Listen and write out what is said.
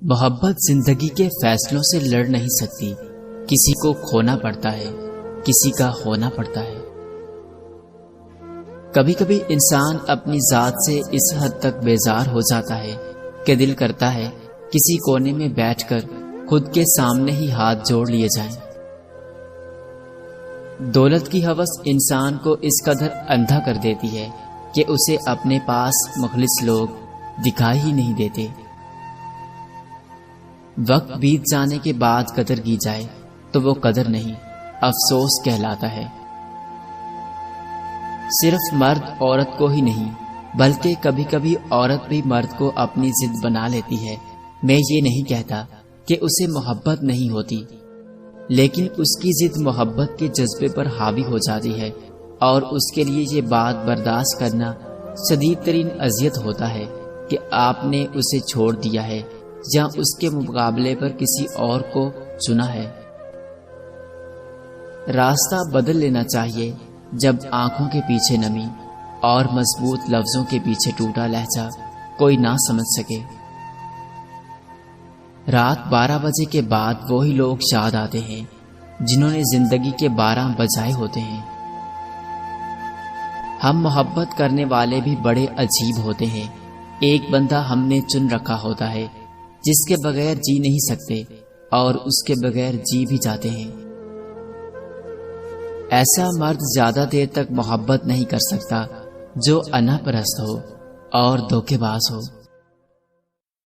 محبت زندگی کے فیصلوں سے لڑ نہیں سکتی، کسی کو کھونا پڑتا ہے، کسی کا ہونا پڑتا ہے۔ کبھی کبھی انسان اپنی ذات سے اس حد تک بیزار ہو جاتا ہے کہ دل کرتا ہے کسی کونے میں بیٹھ کر خود کے سامنے ہی ہاتھ جوڑ لیے جائیں۔ دولت کی ہوس انسان کو اس قدر اندھا کر دیتی ہے کہ اسے اپنے پاس مخلص لوگ دکھائی ہی نہیں دیتے۔ وقت بیت جانے کے بعد قدر کی جائے تو وہ قدر نہیں، افسوس کہلاتا ہے۔ صرف مرد عورت کو ہی نہیں بلکہ کبھی کبھی عورت بھی مرد کو اپنی ضد بنا لیتی ہے۔ میں یہ نہیں کہتا کہ اسے محبت نہیں ہوتی، لیکن اس کی ضد محبت کے جذبے پر حاوی ہو جاتی ہے، اور اس کے لیے یہ بات برداشت کرنا شدید ترین اذیت ہوتا ہے کہ آپ نے اسے چھوڑ دیا ہے یا اس کے مقابلے پر کسی اور کو چنا ہے۔ راستہ بدل لینا چاہیے جب آنکھوں کے پیچھے نمی اور مضبوط لفظوں کے پیچھے ٹوٹا لہجہ کوئی نہ سمجھ سکے۔ رات 12 بجے کے بعد وہی لوگ یاد آتے ہیں جنہوں نے زندگی کے 12 بجائے ہوتے ہیں۔ ہم محبت کرنے والے بھی بڑے عجیب ہوتے ہیں۔ ایک بندہ ہم نے چن رکھا ہوتا ہے جس کے بغیر جی نہیں سکتے اور اس کے بغیر جی بھی جاتے ہیں۔ ایسا مرد زیادہ دیر تک محبت نہیں کر سکتا جو انا پرست ہو اور دھوکے باز ہو۔